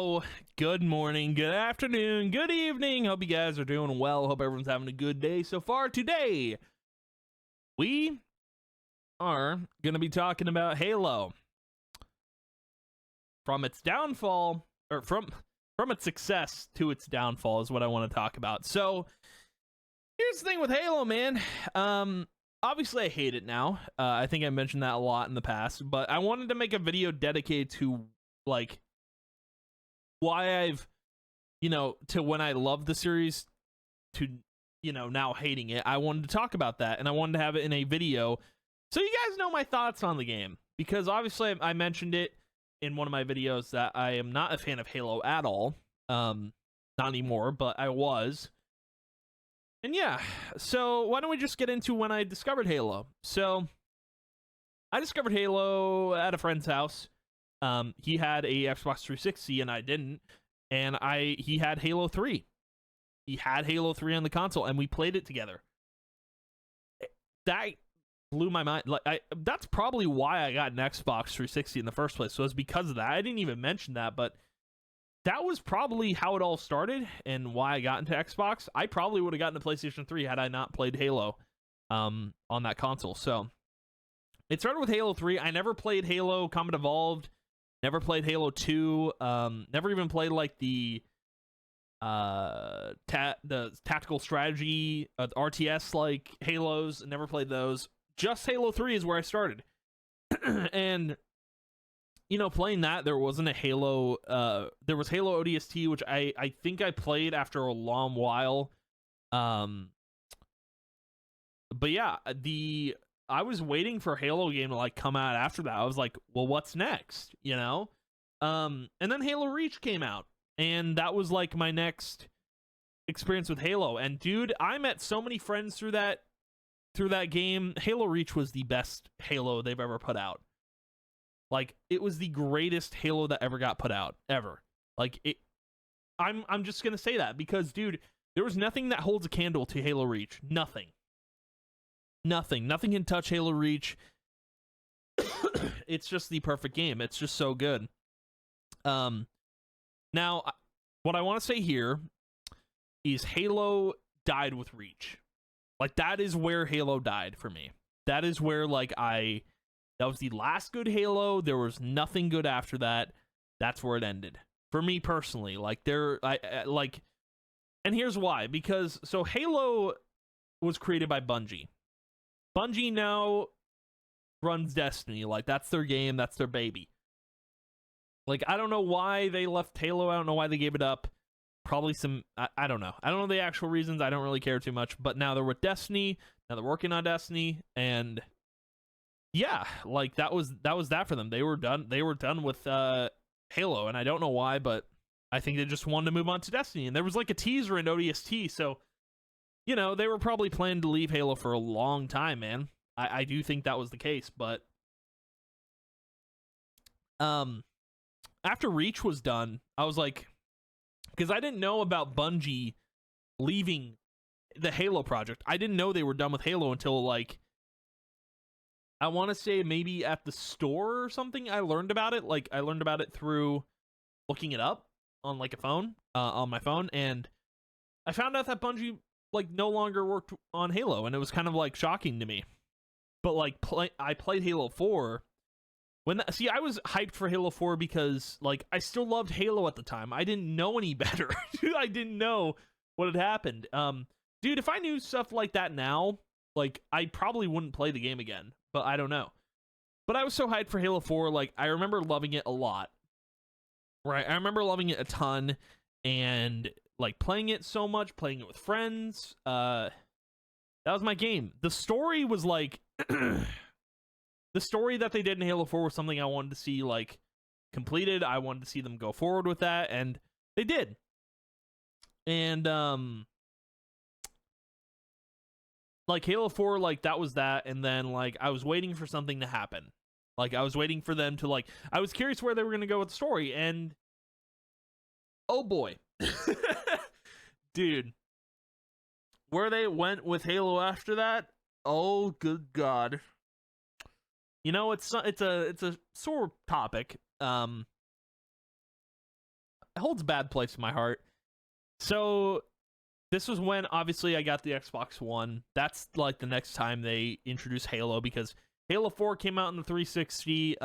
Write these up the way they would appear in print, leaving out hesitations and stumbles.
Hello, good morning, good afternoon, good evening. Hope you guys are doing well. Hope everyone's having a good day so far. Today, we are going to be talking about Halo. From its downfall, or from its success to its downfall is what I want to talk about. So, here's the thing with Halo, man. Obviously, I hate it now. I think I mentioned that a lot in the past, but I wanted to make a video dedicated to, like, why I've, to when I loved the series to, now hating it. I wanted to talk about that, and I wanted to have it in a video so you guys know my thoughts on the game. Because obviously I mentioned it in one of my videos that I am not a fan of Halo at all. Not anymore, but I was. And yeah, so why don't we just get into when I discovered Halo. So, I discovered Halo at a friend's house. He had a Xbox 360 and I didn't, and he had Halo 3. He had Halo 3 on the console, and we played it together. That blew my mind. That's probably why I got an Xbox 360 in the first place. So it's because of that. I didn't even mention that, but that was probably how it all started and why I got into Xbox. I probably would have gotten a PlayStation 3 had I not played Halo on that console. So it started with Halo 3. I never played Halo Combat Evolved. Never played Halo 2. Never even played like the tactical strategy, RTS like Halos. Never played those. Just Halo 3 is where I started. And playing that, there wasn't a Halo. There was Halo ODST, which I think I played after a long while. But yeah, I was waiting for Halo game to like come out after that. I was like, well, what's next? And then Halo Reach came out, and that was like my next experience with Halo. And dude, I met so many friends through that game. Halo Reach was the best Halo they've ever put out. Like, it was the greatest Halo that ever got put out, ever. Like, I'm just gonna say that because, dude, there was nothing that holds a candle to Halo Reach. Nothing can touch Halo Reach. It's just the perfect game. It's just so good. Now, what I want to say here is Halo died with Reach. Like, that is where Halo died for me. That is where, like, that was the last good Halo. There was nothing good after that. That's where it ended. For me personally. Like, and here's why. Because, so Halo was created by Bungie. Bungie now runs Destiny. Like, that's their game. That's their baby. Like, I don't know why they left Halo. I don't know why they gave it up. Probably some... I don't know. I don't know the actual reasons. I don't really care too much. But now they're with Destiny. Now they're working on Destiny. And yeah, like, that was that for them. They were done. They were done with Halo. And I don't know why, but I think they just wanted to move on to Destiny. And there was like a teaser in ODST. So... they were probably planning to leave Halo for a long time, man. I do think that was the case, but after Reach was done, I was like, because I didn't know about Bungie leaving the Halo project. I didn't know they were done with Halo until, like, I want to say maybe at the store or something. I learned about it. Like, I learned about it through looking it up on, like, a phone, on my phone, and I found out that Bungie, like, no longer worked on Halo, and it was kind of, like, shocking to me. But, like, I played Halo 4 I was hyped for Halo 4 because, like, I still loved Halo at the time. I didn't know any better. I didn't know what had happened. Dude, if I knew stuff like that now, like, I probably wouldn't play the game again, but I don't know. But I was so hyped for Halo 4, like, I remember loving it a lot. Right? I remember loving it a ton, and like playing it so much, playing it with friends. That was my game. The story was like the story that they did in Halo 4 was something I wanted to see, like, completed. I wanted to see them go forward with that, and they did. And like, Halo 4, like, that was that, and then, like, I was waiting for something to happen. Like, I was waiting for them to, like, I was curious where they were going to go with the story, and oh boy. Dude, where they went with Halo after that, oh good god. It's a sore topic. holds a bad place in my heart. So this was when obviously I got the Xbox One. That's like the next time they introduced Halo, because Halo 4 came out in the 360.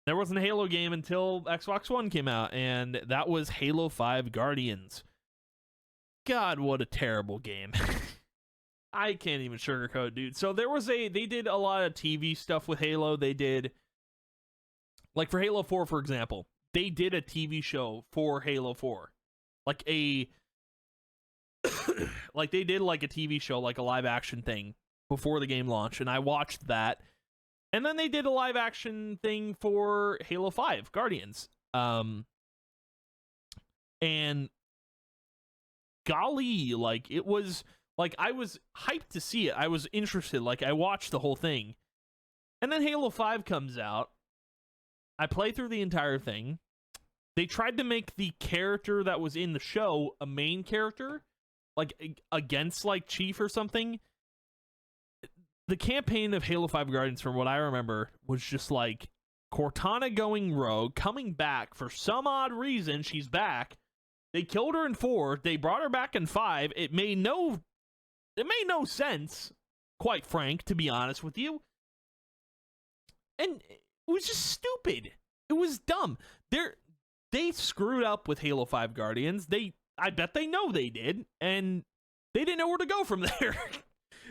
There wasn't a Halo game until Xbox One came out, and that was Halo 5 Guardians. God, what a terrible game. I can't even sugarcoat it, dude. So they did a lot of TV stuff with Halo. They did, like for Halo 4, for example, they did a TV show for Halo 4. Like like they did like a TV show, like a live action thing before the game launched, and I watched that. And then they did a live action thing for Halo 5 Guardians. And golly, like it was like I was hyped to see it. I was interested. Like I watched the whole thing. And then Halo 5 comes out. I play through the entire thing. They tried to make the character that was in the show a main character, like against like Chief or something. The campaign of Halo 5 Guardians, from what I remember, was just like Cortana going rogue, coming back for some odd reason. She's back. They killed her in 4. They brought her back in 5. It made no sense, quite frank, to be honest with you. And it was just stupid. It was dumb. They screwed up with Halo 5 Guardians. I bet they know they did, and they didn't know where to go from there.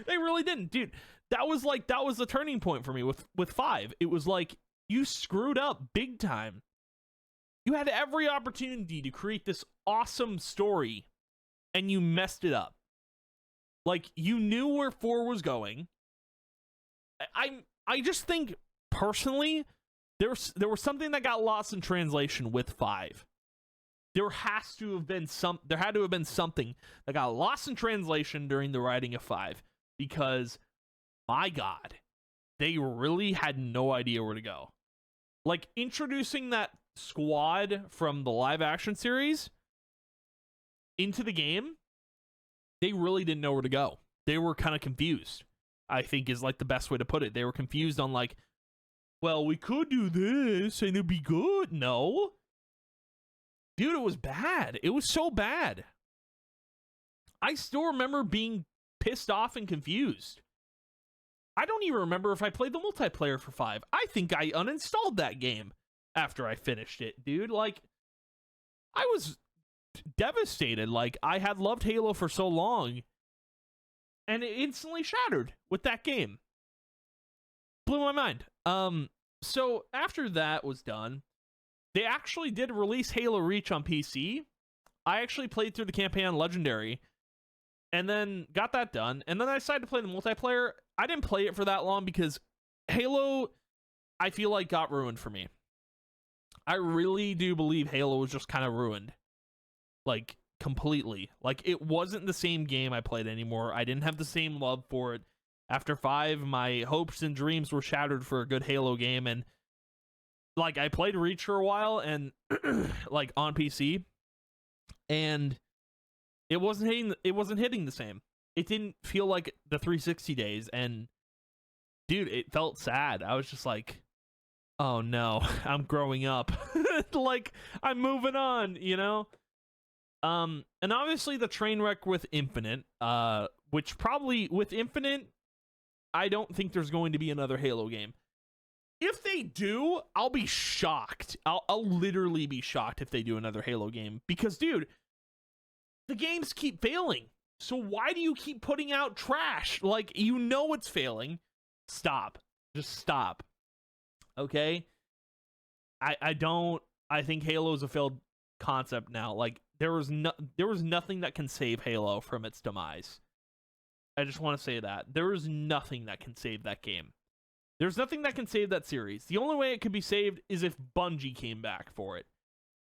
They really didn't, dude. That was the turning point for me with 5. It was like, you screwed up big time. You had every opportunity to create this awesome story, and you messed it up. Like, you knew where 4 was going. I just think, personally, there was something that got lost in translation with 5. There had to have been something that got lost in translation during the writing of 5, because my God, they really had no idea where to go. Like, introducing that squad from the live action series into the game, they really didn't know where to go. They were kind of confused, I think is like the best way to put it. They were confused on like, well, we could do this and it'd be good. No. Dude, it was bad. It was so bad. I still remember being pissed off and confused. I don't even remember if I played the multiplayer for 5. I think I uninstalled that game after I finished it, dude. Like, I was devastated. Like, I had loved Halo for so long, and it instantly shattered with that game. Blew my mind. So after that was done, they actually did release Halo Reach on PC. I actually played through the campaign on Legendary, and then got that done. And then I decided to play the multiplayer. I didn't play it for that long because Halo, I feel like, got ruined for me. I really do believe Halo was just kind of ruined. Like, completely. Like, it wasn't the same game I played anymore. I didn't have the same love for it. After 5, my hopes and dreams were shattered for a good Halo game. And, like, I played Reach for a while, and, like, on PC. And it wasn't hitting the same. It didn't feel like the 360 days, and dude, it felt sad. I was just like, oh no, I'm growing up. Like, I'm moving on, you know? And obviously the train wreck with Infinite, which probably, with Infinite, I don't think there's going to be another Halo game. If they do, I'll be shocked. I'll literally be shocked if they do another Halo game, because dude, the games keep failing. So why do you keep putting out trash? Like, you know it's failing. Stop. Just stop. Okay? I think Halo is a failed concept now. Like, there was nothing that can save Halo from its demise. I just want to say that. There is nothing that can save that game. There's nothing that can save that series. The only way it could be saved is if Bungie came back for it.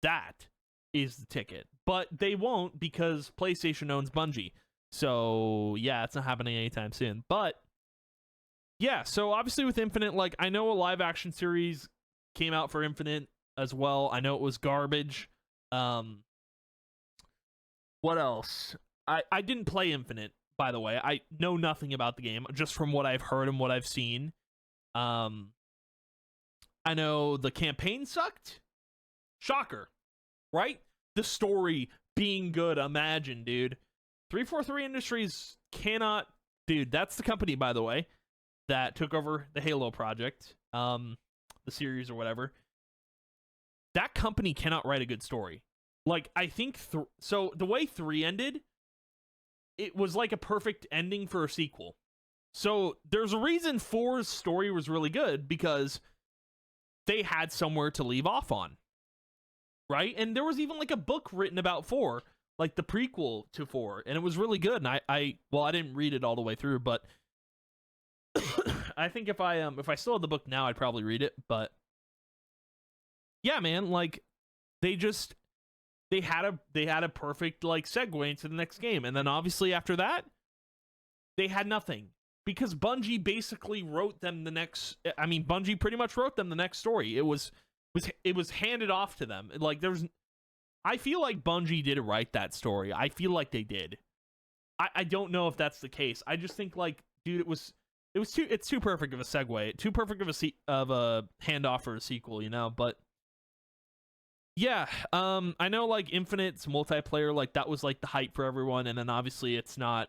That is the ticket. But they won't, because PlayStation owns Bungie. So, yeah, it's not happening anytime soon. But, yeah, so obviously with Infinite, like, I know a live action series came out for Infinite as well. I know it was garbage. What else? I didn't play Infinite, by the way. I know nothing about the game, just from what I've heard and what I've seen. I know the campaign sucked. Shocker. right? The story being good. Imagine, dude. 343 Industries cannot, dude. That's the company, by the way, that took over the Halo project, the series or whatever. That company cannot write a good story. Like, I think so. The way 3 ended, it was like a perfect ending for a sequel. So there's a reason 4's story was really good, because they had somewhere to leave off on, right? And there was even like a book written about 4, like the prequel to 4, and it was really good. And I didn't read it all the way through, but I think if I still had the book now, I'd probably read it. But yeah, man, like they had a perfect like segue into the next game, and then obviously after that, they had nothing. Because Bungie basically wrote them the next. I mean, Bungie pretty much wrote them the next story. It was handed off to them. Like I feel like Bungie didn't write that story. I feel like they did. I don't know if that's the case. I just think like, dude, it's too perfect of a segue, too perfect of a handoff for a sequel, you know. But yeah, I know like Infinite's multiplayer, like that was like the hype for everyone, and then obviously it's not.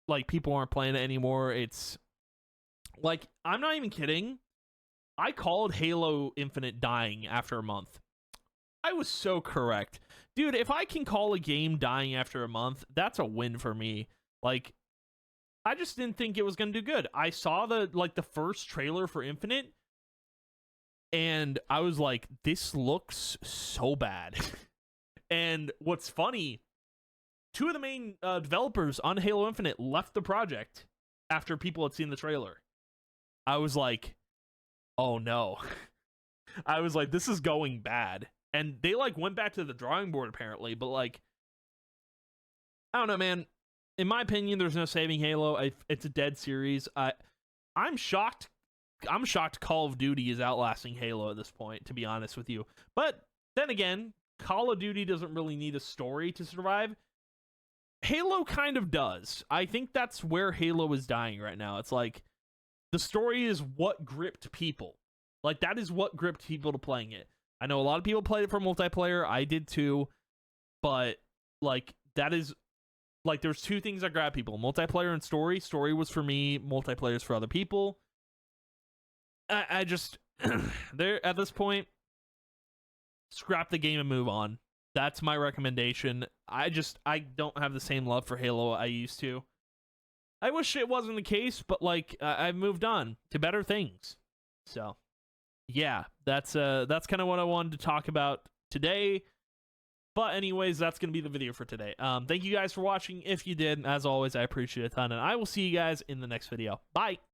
Like, people aren't playing it anymore. It's like, I'm not even kidding. I called Halo Infinite dying after a month. I was so correct. Dude, if I can call a game dying after a month, that's a win for me. Like, I just didn't think it was going to do good. I saw the first trailer for Infinite, and I was like, this looks so bad. And what's funny, 2 of the main developers on Halo Infinite left the project after people had seen the trailer. I was like, oh no. I was like, this is going bad. And they like went back to the drawing board apparently, but like, I don't know, man. In my opinion, there's no saving Halo. It's a dead series. I'm shocked. I'm shocked Call of Duty is outlasting Halo at this point, to be honest with you. But then again, Call of Duty doesn't really need a story to survive. Halo kind of does. I think that's where Halo is dying right now. It's like the story is what gripped people. Like that is what gripped people to playing it. I know a lot of people played it for multiplayer. I did too. But like that is like there's 2 things that grab people: multiplayer and story. Story was for me, multiplayer is for other people. I just there at this point, scrap the game and move on. That's my recommendation. I don't have the same love for Halo I used to. I wish it wasn't the case, but like I've moved on to better things. So, yeah, that's kind of what I wanted to talk about today. But anyways, that's going to be the video for today. Thank you guys for watching. If you did, as always, I appreciate it a ton, and I will see you guys in the next video. Bye.